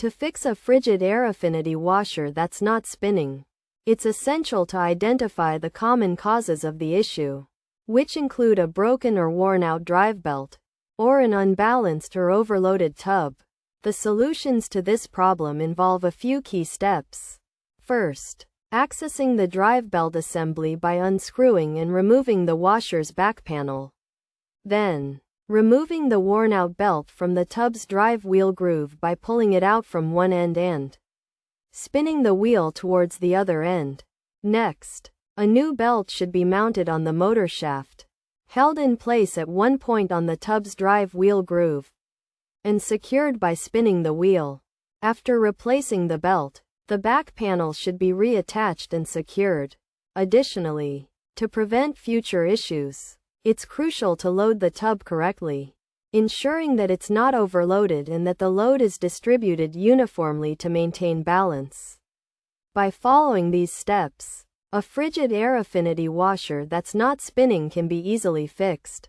To fix a Frigidaire Affinity washer that's not spinning, it's essential to identify the common causes of the issue, which include a broken or worn-out drive belt, or an unbalanced or overloaded tub. The solutions to this problem involve a few key steps. First, accessing the drive belt assembly by unscrewing and removing the washer's back panel. Then, removing the worn-out belt from the tub's drive wheel groove by pulling it out from one end and spinning the wheel towards the other end. Next, a new belt should be mounted on the motor shaft, held in place at one point on the tub's drive wheel groove, and secured by spinning the wheel. After replacing the belt, the back panel should be reattached and secured. Additionally, to prevent future issues, it's crucial to load the tub correctly, ensuring that it's not overloaded and that the load is distributed uniformly to maintain balance. By following these steps, a Frigidaire Affinity washer that's not spinning can be easily fixed.